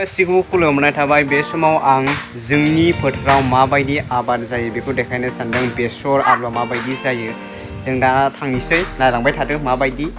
गासिखौबो खुलुमनाय थाबाय। बे समाव आं जोंनि फोथाराव माबायदि आबाद जायो बेखौ देखायनो सानदों। बेसर आबादा माबायदि जायो जों दा थांनोसै, नायलांबाय थादो माबायदि।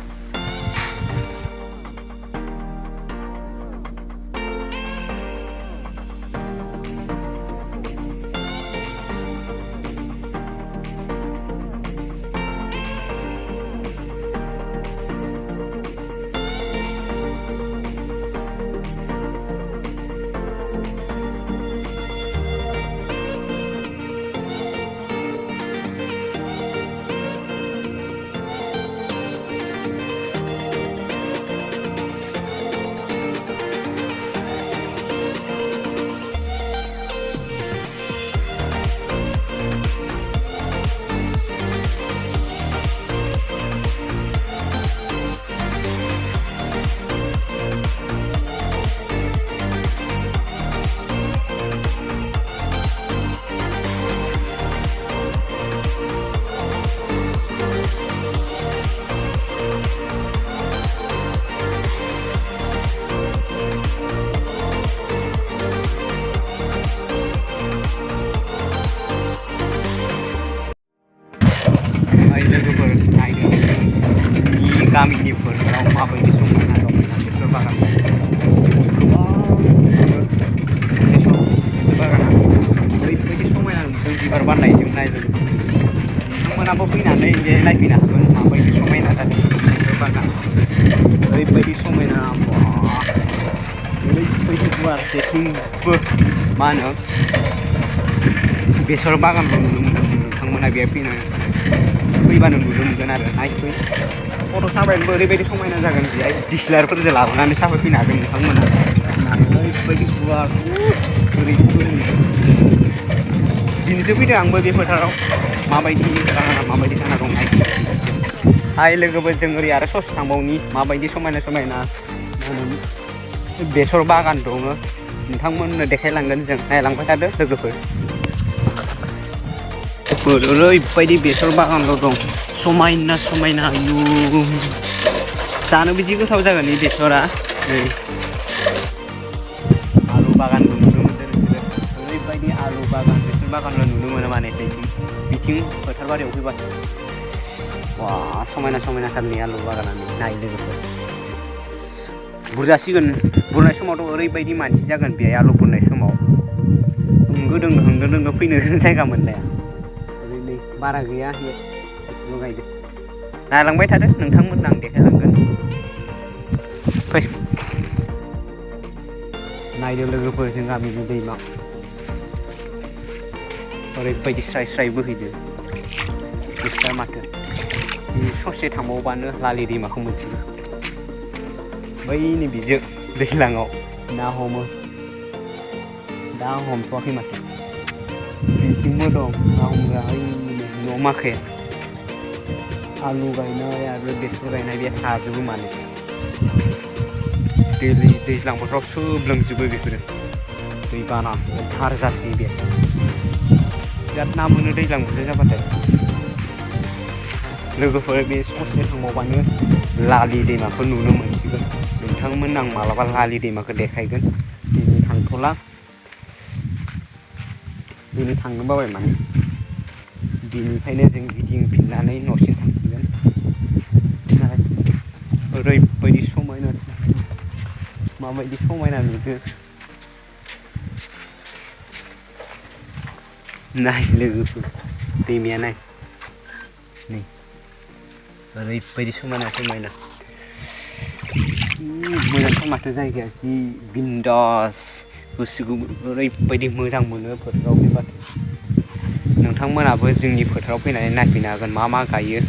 लोगोफोर नायदो जोंनि गामिनि फोथाराव माबायदि समायना दं बेसर बागान। गोबां बेसर बागाना ओरैबायदि समायना नुदों बिबार बारनायजों। नायदो नोंथांमोनाबो फैनानै बे नायफैनो हागोन माबायदि समायना जादों बेसर बागान। ओरैबायदि समायना, ओरैबायदि गुवार जेथिंबो मा होनो बेसर बागानल' नुनो मोनगोन। नोंथांमोना बेयाव फैबानो नुनो मोनगोन आरो। नायफै फट' साफायनोबो ओरैबायदि समायना जागोन। बेहाय DSLRफोरजों लाबोनानै साफायफैनो हागोन नोंथांमोना। ओरैबायदि गुवार दिनैसो फैदों आंबो बे फोथाराव माबायदि बागाना माबायदि जाना दं नायफै। हाय लोगोफोर, जों ओरै आरो ससे थांबावनि माबायदि समायना समायना बेसर बागान दङ नोंथांमोननो देखायलांगोन जों। नायलांबाय थादो लोगोफोर। ओरैबायदि बेसर बागानल' दं, समायना समायना। जानोबो जि गोथाव जागोन बे बेसरा। आलु बागानबो नुनो मोनदों नोंसोरो। ओरैबायदि आलु बागान बेसर बागानल' नुनो मोनो माने बिथिं फोथार बारियाव फैबासो। वा समायना समायना थारनि आलु बागानानो। नाय लोगोफोर, बुरजासिगोन। बुरनाय समावथ' ओरैबायदि मानसि जागोन बेहाय आलु बुरनाय समाव। होंगो दोंगो फैनो जायगा मोननाया। ओरैनो बारा गैया एसेल' गायदो। नायलांबाय थादो नोंथांमोननो आं देखायलांगोन। फै नायदो लोगोफोर जों गामिनि दैमा ओरैबायदि स्राय स्राय बोहैदो। बिस्रा माथो ससे थांबावबानो लालि दैमाखौ मोनसिगोन। बैनि बिजों दैज्लाङाव ना हमो, दा हमथ'वाखै माथो। बिथिंबो दं ना हमग्रा, न' माखाया आलु गायनाय आरो बेसर गायनाय बे हाजोबो माने। दैज्लां बोथोराव सोबलोंजोबो बेफोरो। दैबाना धार जासोयो बे। बिराद ना मोनो दैज्लां बोथोर जाबाथाय। लोगोफोर बे ससे थांबावबानो लालि दैमाखौ नुनो मोनसिगोन। नोंथांमोन आं मालाबा लालि दैमाखौ देखायगोन। दिनै थांथ'ला, दिनै थांनो बाबाय माने। बिनिखायनो जों गिदिंफिननानै न'सिम थांसिगोन। ओरैबायदि समायना, माबायदि समायना नुदो। नाय लोगोफोर दैमाया नाय, नै ओरैबायदि समायना समायना। मोजांथार माथो जायगाया, जि बिन्दास। गोसोखौ ओरैबायदि मोजां मोनो फोथाराव फैबाथाय। नोंथांमोनाबो जोंनि फोथाराव फैनानै नायफैनो हागोन मा मा गायो।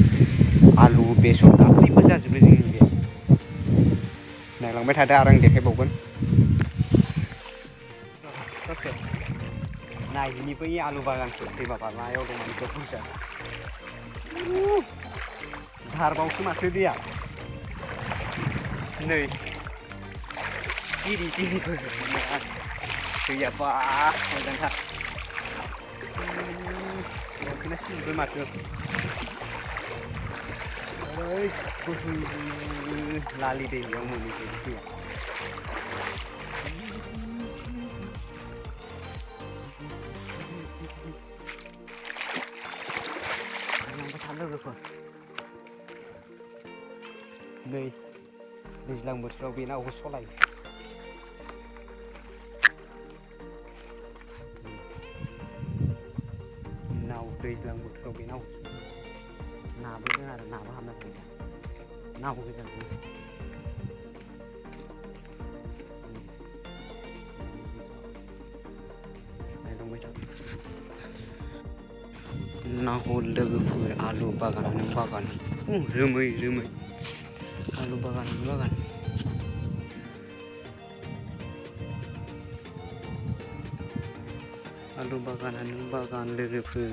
आलु बेसर गासैबो जाजोबो जोंनि बे। नायलांबाय थादो आरो आं देखायबावगोन। नायनि बै आलु बागानखौ दैमा बारनायाव दं माने बुरजा। धारबावसो माथो दैया। नै जिरि जिरि बोहैनाय दैया बा मोजांथार। लंपेन्टआ सिजोब्बाय माथो। ओरै बोहैयो लालि दैमायाव मोनहैबाय दैया। लोगोफोर नै दैज्लां बोथोराव बे नावखौ सलायो नाव दैज्लां बोथोराव बे नाव नाबो दं आरो नाबो हाबना थायो नाव गोजान नाहर लोगोफोर आलु बागानानो बागान रोमै रोमै आलु बागानानो बागान आलु बागानानो बागान लोगोफोर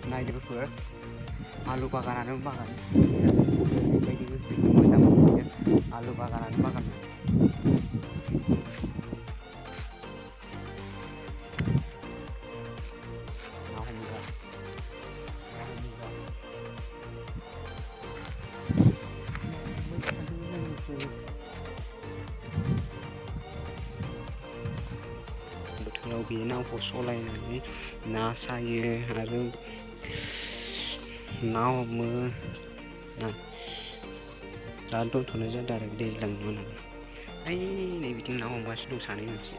नायलोगोफोर आलु बागानानो बागान बेबायदि गोसोखौ मोजां मोनो आलु बागानानो बागान बोथोराव बे नावखौ सलायनानै ना सायो आरो ना हमो दा दोनथ'नाय जादों आरो दैज्लां मोनानो ओइ नै बिथिं ना हमगासिनो दं सानै मानसि